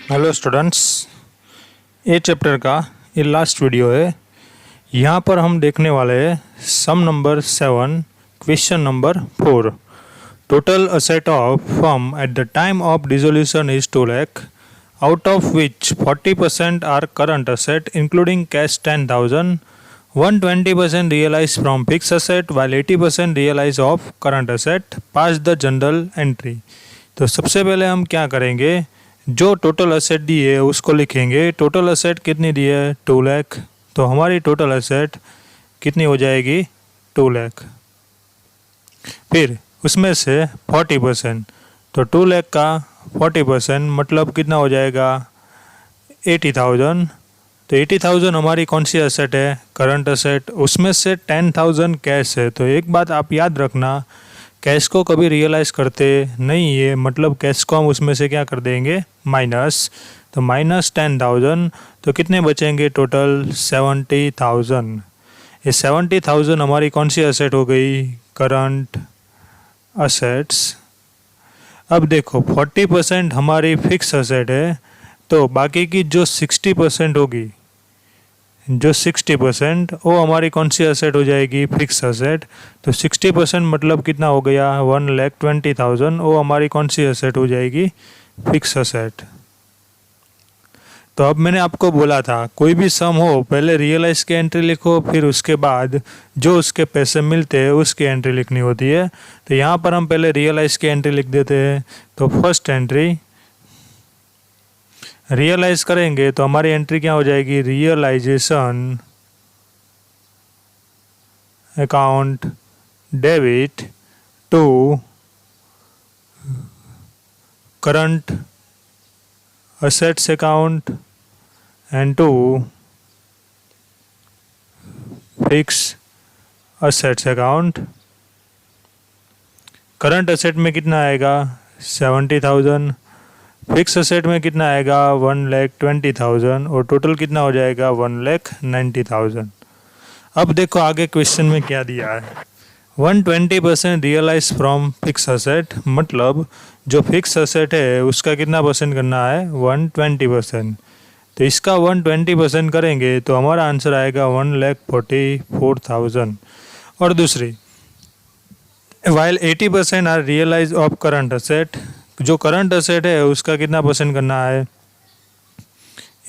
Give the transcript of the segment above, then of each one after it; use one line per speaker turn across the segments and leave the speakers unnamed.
Hello students, ये chapter का ये लास्ट वीडियो है। यहाँ पर हम देखने वाले हैं sum number 7 question number 4। Total asset of firm at the time of dissolution is 2 lakh, out of which 40% are current asset including cash 10,000, 120% realise from fix asset while 80% realise of current asset. Pass the general entry. तो सबसे पहले हम क्या करेंगे, जो total asset दी है उसको लिखेंगे। टोटल असेट कितनी दी है 2 लाख, तो हमारी टोटल असेट कितनी हो जाएगी 2 लाख। फिर उसमें से 40%, तो 2 लाख का 40% मतलब कितना हो जाएगा 80,000। तो 80,000 हमारी कौन सी असेट है, करंट असेट। उसमें से 10,000 कैश है। तो एक बात आप याद रखना, कैश को कभी रियलाइज़ करते नहीं है, मतलब कैश को हम उसमें से क्या कर देंगे माइनस। तो माइनस 10,000, तो कितने बचेंगे टोटल 70,000। ये 70,000 हमारी कौन सी असेट हो गई, करंट असेट्स। अब देखो 40% हमारी फिक्स असेट है, तो बाकी की जो 60% होगी, जो 60% वो हमारी कौन सी असेट हो जाएगी, फिक्स असेट। तो 60% मतलब कितना हो गया 1,20,000, वो हमारी कौन सी असेट हो जाएगी, फिक्स असेट। तो अब मैंने आपको बोला था कोई भी सम हो पहले रियलाइज की एंट्री लिखो, फिर उसके बाद जो उसके पैसे मिलते हैं उसकी एंट्री लिखनी होती है। तो यहाँ पर हम पहले रियलाइज की एंट्री लिख देते हैं। तो फर्स्ट एंट्री रियलाइज करेंगे तो हमारी एंट्री क्या हो जाएगी, realisation account debit to current assets account and to fix assets account. Current asset में कितना आएगा 70,000, फिक्स असेट में कितना आएगा 1,20,000, और टोटल कितना हो जाएगा 1,90,000। अब देखो आगे क्वेश्चन में क्या दिया है, 120% रियलाइज फ्रॉम फिक्स असेट, मतलब जो फिक्स असेट है उसका कितना परसेंट करना है 120%। तो इसका 120% करेंगे तो हमारा आंसर आएगा 1,44,000। और दूसरी, while 80% are realise of current asset, जो करंट असेट है उसका कितना परसेंट करना है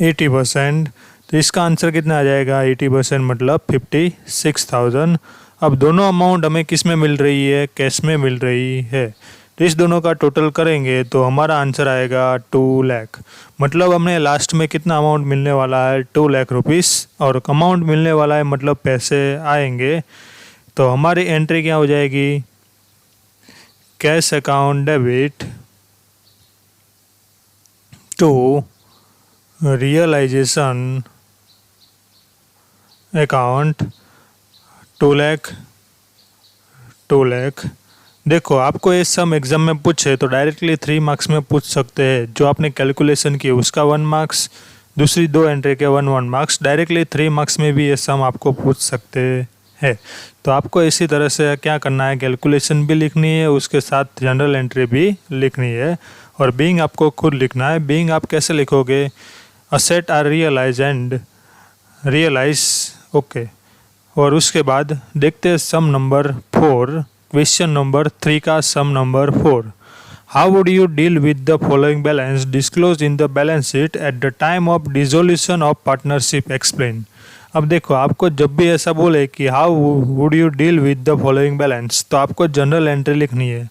80%। तो इसका आंसर कितना आ जाएगा 80% मतलब 56,000। अब दोनों अमाउंट हमें किस में मिल रही है, कैश में मिल रही है। तो इस दोनों का टोटल करेंगे तो हमारा आंसर आएगा 2 लाख। मतलब हमने लास्ट में कितना अमाउंट मिलने वाला है 2 लाख रुपीस, और अमाउंट मिलने वाला है मतलब पैसे आएंगे। तो हमारी एंट्री क्या हो जाएगी, cash account debit to realisation account 2 lakh. देखो आपको ये सम एग्जाम में पूछे तो डायरेक्टली 3 मार्क्स में पूछ सकते हैं। जो आपने कैलकुलेशन की उसका 1 मार्क्स, दूसरी 2 एंट्री के 1 मार्क्स। डायरेक्टली 3 मार्क्स में भी ये सम आपको पूछ सकते हैं। तो आपको इसी तरह से क्या करना है, कैलकुलेशन भी लिखनी है, उसके साथ जनरल एंट्री भी लिखनी है, और बीइंग आपको खुद लिखना है। बीइंग आप कैसे लिखोगे, asset are realise and realise, okay. और उसके बाद देखते हैं सम नंबर 4, क्वेश्चन नंबर 3 का sum number 4। How would you deal with the following balance disclose in the balance sheet at the time of dissolution of partnership, explain. अब देखो आपको जब भी ऐसा बोले कि how would you deal with the following balance, तो आपको जनरल एंट्री लिखनी है।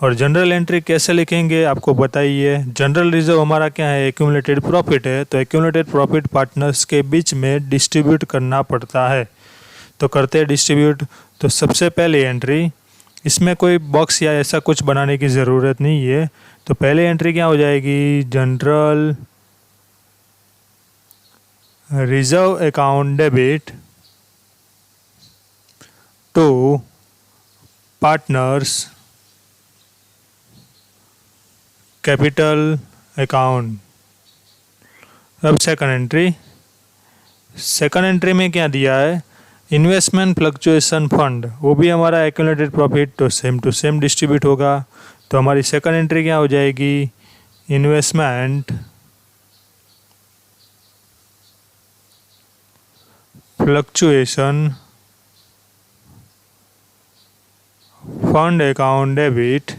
और जनरल एंट्री कैसे लिखेंगे आपको बताइए। जनरल रिजर्व हमारा क्या है, एक्यूमुलेटेड प्रॉफिट है। तो एक्यूमुलेटेड प्रॉफिट पार्टनर्स के बीच में डिस्ट्रीब्यूट करना पड़ता है। तो करते हैं डिस्ट्रीब्यूट। तो सबसे पहली एंट्री, इसमें कोई बॉक्स या ऐसा कुछ बनाने की ज़रूरत नहीं है। तो पहली एंट्री क्या हो जाएगी, general reserve account debit to partners capital account. अब सेकंड एंट्री में क्या दिया है, इन्वेस्टमेंट फ्लक्चुएशन फंड, वो भी हमारा एक्यूमुलेटेड प्रॉफिट, तो सेम टू सेम डिस्ट्रीब्यूट होगा। तो हमारी सेकंड एंट्री क्या हो जाएगी, investment fluctuation fund account debit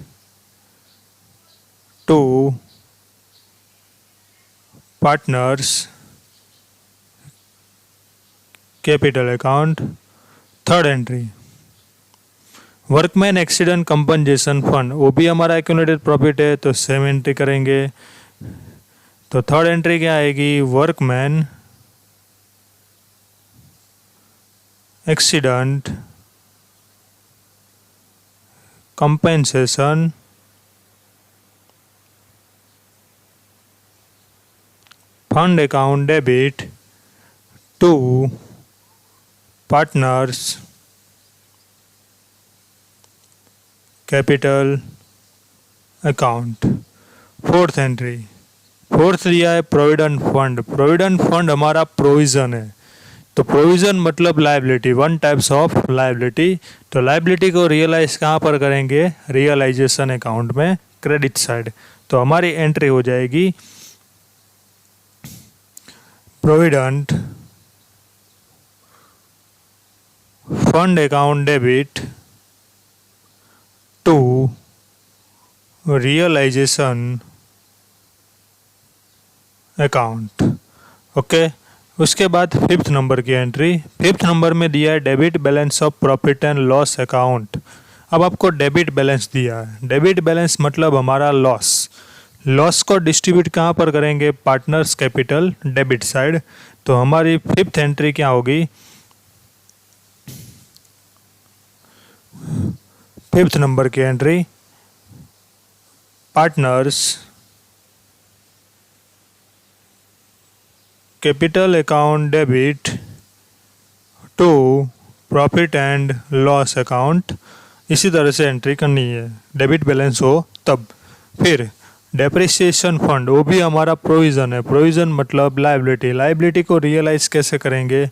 to partners capital account. Third entry workman accident compensation fund, वो भी हमारा एक्यूमुलेटेड प्रॉफिट है, तो सेम एंट्री करेंगे। तो थर्ड एंट्री क्या आएगी, workman accident compensation fund account debit to partners capital account. Fourth entry, fourth दिया है प्रोविडेंट फंड। प्रोविडेंट फंड हमारा प्रोविज़न है, तो प्रोविज़न मतलब liability, one types of liability. तो लायबिलिटी को रियलाइज कहाँ पर करेंगे, रियलाइजेशन अकाउंट में, क्रेडिट साइड। तो हमारी एंट्री हो जाएगी provident fund account debit to realisation account. Okay, उसके बाद फिफ्थ नंबर की एंट्री। फिफ्थ नंबर में दिया है debit balance of profit and loss account. अब आपको डेबिट बैलेंस दिया है, डेबिट बैलेंस मतलब हमारा लॉस। लॉस को डिस्ट्रीब्यूट कहाँ पर करेंगे, पार्टनर्स कैपिटल डेबिट साइड। तो हमारी फिफ्थ एंट्री क्या होगी, फिफ्थ नंबर की entry partners capital account debit to profit and loss account. इसी तरह से एंट्री करनी है, डेबिट बैलेंस हो तब। फिर डेप्रिसिएशन फंड, वो भी हमारा प्रोविज़न है। प्रोविज़न मतलब लायबिलिटी। लायबिलिटी को रियलाइज कैसे करेंगे,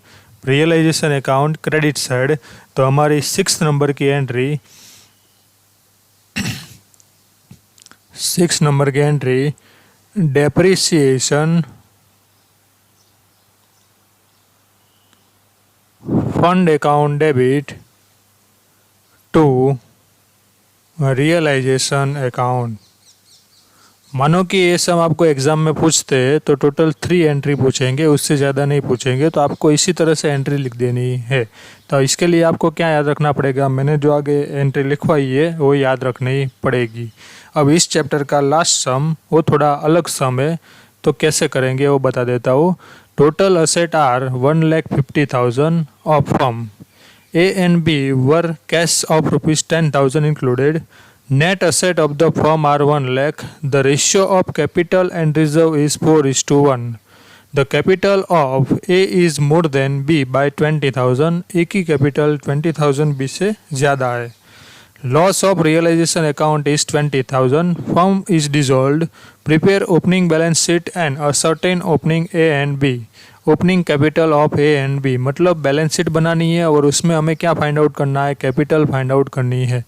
रियलाइजेशन अकाउंट क्रेडिट साइड। तो हमारी सिक्स नंबर की एंट्री, सिक्स नंबर की entry depreciation fund account debit to realisation account. मानो कि ये सब आपको एग्ज़ाम में पूछते हैं तो टोटल 3 एंट्री पूछेंगे, उससे ज़्यादा नहीं पूछेंगे। तो आपको इसी तरह से एंट्री लिख देनी है। तो इसके लिए आपको क्या याद रखना पड़ेगा, मैंने जो आगे एंट्री लिखवाई है वो याद रखनी पड़ेगी। अब इस चैप्टर का लास्ट सम वो थोड़ा अलग सम है, तो कैसे करेंगे वो बता देता हूँ। Total asset are 1,50,000 of firm A and B were cash of ₹10,000 included. Net asset of the firm are 1 lakh. The ratio of capital and reserve is 4:1. The capital of A is more than B by 20,000. A की capital 20,000 B से ज़्यादा है. Loss of realization account is 20,000. Firm is dissolved. Prepare opening balance sheet and ascertain opening A and B. Opening capital of A and B मतलब balance sheet बनानी है और उसमें हमें क्या फाइंड आउट करना है, कैपिटल फाइंड आउट करनी है।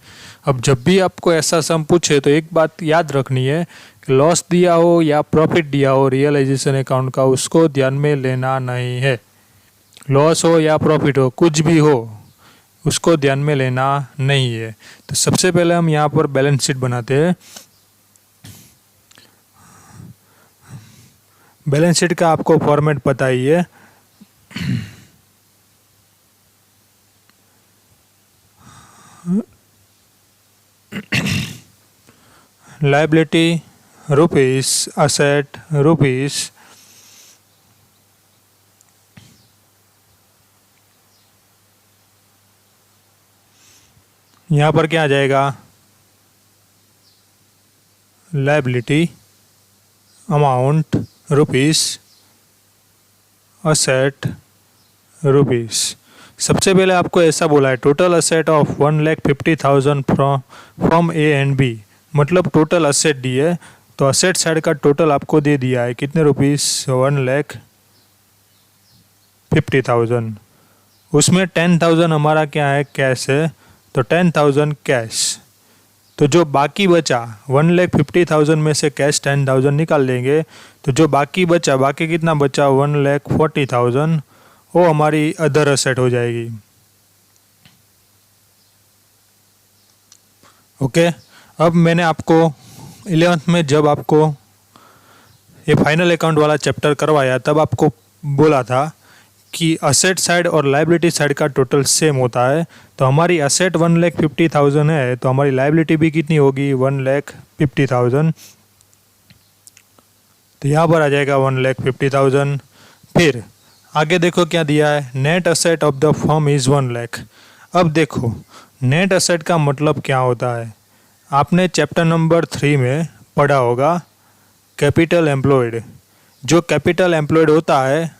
अब जब भी आपको ऐसा सम पूछे तो एक बात याद रखनी है कि लॉस दिया हो या प्रॉफिट दिया हो रियलाइजेशन अकाउंट का, उसको ध्यान में लेना नहीं है। लॉस हो या प्रॉफिट हो, कुछ भी हो, उसको ध्यान में लेना नहीं है। तो सबसे पहले हम यहाँ पर बैलेंस शीट बनाते हैं। बैलेंस शीट का आपको फॉर्मेट पता ही है। लायबिलिटी रुपीस, असेट रुपीस, यहाँ पर क्या आ जाएगा, liability amount rupees, asset rupees. सबसे पहले आपको ऐसा बोला है total asset of 1,50,000 from A and B, मतलब टोटल असेट दी है। तो असेट साइड का टोटल आपको दे दिया है कितने रुपीस, 1,50,000। उसमें 10,000 हमारा क्या है, कैश है, तो 10,000 कैश। तो जो बाकी बचा 1,50,000 में से कैश 10,000 निकाल लेंगे, तो जो बाकी बचा, बाकी कितना बचा 1,40,000, वो हमारी अदर असेट हो जाएगी। ओके, अब मैंने आपको 11th में जब आपको ये फाइनल अकाउंट वाला चैप्टर करवाया तब आपको बोला था कि असेट साइड और लायबिलिटी साइड का टोटल सेम होता है। तो हमारी असेट 1,50,000 है, तो हमारी लायबिलिटी भी कितनी होगी 1,50,000। तो यहाँ पर आ जाएगा 1,50,000। फिर आगे देखो क्या दिया है, net asset of the firm is 1,00,000। अब देखो नेट असेट का मतलब क्या होता है, आपने चैप्टर नंबर 3 में पढ़ा होगा कैपिटल एम्प्लॉयड। जो कैपिटल एम्प्लॉयड होता है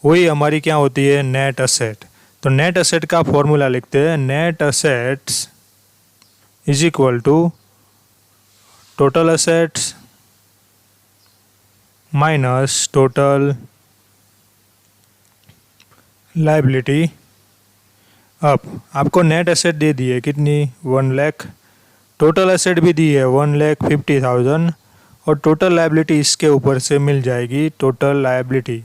वही हमारी क्या होती है नेट असेट। तो नेट असेट का फॉर्मूला लिखते हैं, net assets is equal to total assets minus total liability. अब आपको नेट असेट दे दी है कितनी 1,00,000, टोटल असेट भी दी है 1,50,000 और टोटल लायबिलिटी इसके ऊपर से मिल जाएगी टोटल लायबिलिटी।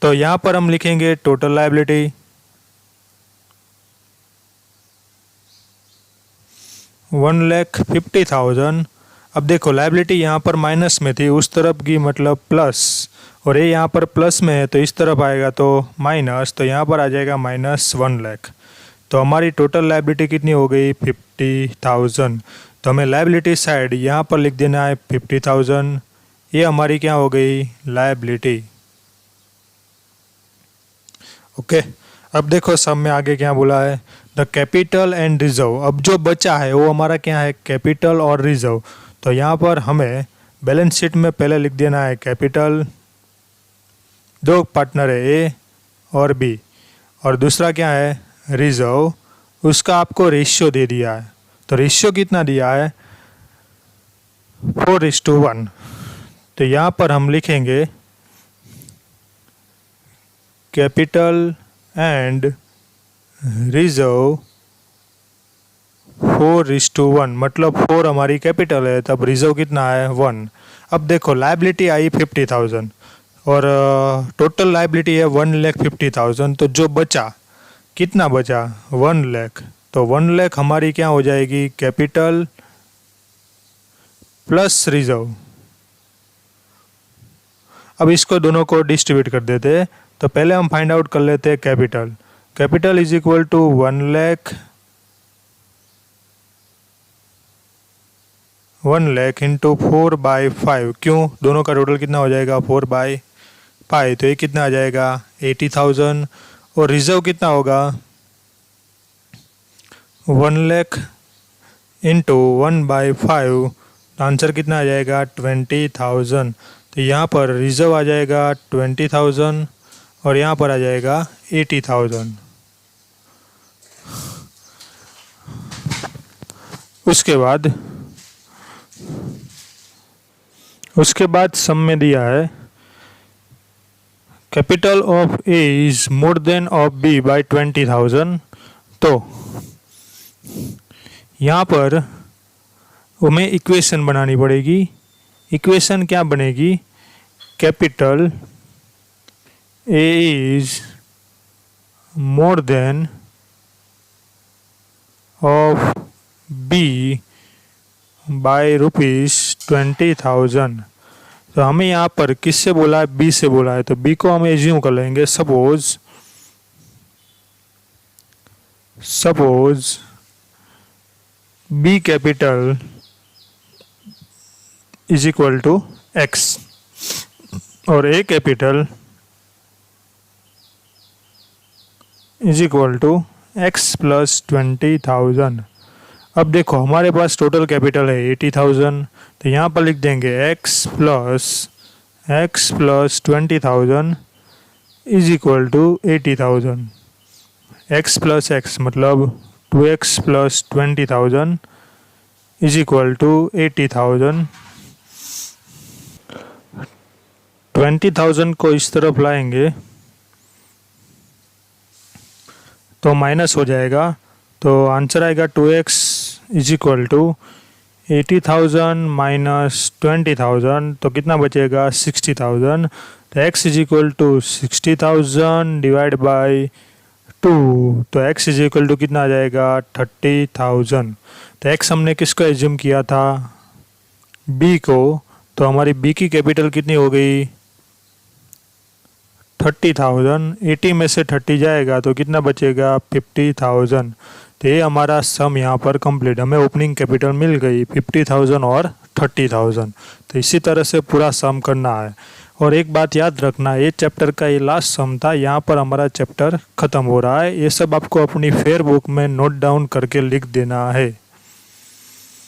तो यहाँ पर हम लिखेंगे टोटल लायबिलिटी 1,50,000। अब देखो लायबिलिटी यहाँ पर माइनस में थी, उस तरफ की मतलब प्लस, और ये यहाँ पर प्लस में है तो इस तरफ आएगा तो माइनस, तो यहाँ पर आ जाएगा माइनस 1,00,000। तो हमारी टोटल लायबिलिटी कितनी हो गई 50,000। तो हमें लायबिलिटी साइड यहाँ पर लिख देना है 50,000। ये हमारी क्या हो गई लायबिलिटी। ओके, अब देखो सब में आगे क्या बोला है, द कैपिटल एंड रिजर्व। अब जो बचा है वो हमारा क्या है कैपिटल और रिजर्व। तो यहाँ पर हमें बैलेंस शीट में पहले लिख देना है कैपिटल, दो पार्टनर है ए और बी, और दूसरा क्या है रिजर्व, उसका आपको रेशियो दे दिया है। तो रेशियो कितना दिया है 4:1। तो यहाँ पर हम लिखेंगे कैपिटल एंड रिजर्व 4:1, मतलब 4 हमारी कैपिटल है तब रिजर्व कितना है 1। अब देखो लायबिलिटी आई 50,000 और टोटल लायबिलिटी है 1,50,000। तो जो बचा कितना बचा 1,00,000। तो 1,00,000 हमारी क्या हो जाएगी कैपिटल प्लस रिजर्व। अब इसको दोनों को डिस्ट्रीब्यूट कर देते हैं। तो पहले हम फाइंड आउट कर लेते हैं capital. Capital is equal to 1,00,000 into 4/5। क्यों, दोनों का टोटल कितना हो जाएगा 4/5, तो ये कितना आ जाएगा 80,000। और रिजर्व कितना होगा 1,00,000 इंटू 1/5, आंसर कितना आ जाएगा 20,000। तो यहाँ पर रिजर्व आ जाएगा 20,000 और यहाँ पर आ जाएगा 80,000। उसके बाद सम में दिया है capital of A is more than of B by 20,000। तो यहाँ पर हमें इक्वेशन बनानी पड़ेगी। इक्वेशन क्या बनेगी, capital A is more than of B by ₹20,000। तो हमें यहाँ पर किससे बोला है बी से बोला है, तो बी को हम एज्यूम कर लेंगे। Suppose B capital is equal to X और A capital is equal to X plus 20,000। अब देखो हमारे पास टोटल कैपिटल है 80,000, तो यहाँ पर लिख देंगे x plus 20,000 is equal to 80,000। X plus x मतलब 2x plus 20,000 is equal to 80,000। 20,000 को इस तरफ लाएंगे तो माइनस हो जाएगा, तो आंसर आएगा 2x is equal to 80,000 minus 20,000 तो कितना बचेगा 60,000। तो x is equal to 60,000 divide by 2, तो x इज इक्वल टू कितना आ जाएगा 30,000। तो x हमने किसको एज्यूम किया था b को, तो हमारी b की कैपिटल कितनी हो गई 30,000। 80 में से 30 जाएगा तो कितना बचेगा 50,000। तो ये हमारा सम यहाँ पर कंप्लीट, हमें ओपनिंग कैपिटल मिल गई 50,000 और 30,000। तो इसी तरह से पूरा सम करना है। और एक बात याद रखना, ये चैप्टर का ये लास्ट सम था, यहाँ पर हमारा चैप्टर ख़त्म हो रहा है। ये सब आपको अपनी फेयर बुक में नोट डाउन करके लिख देना है।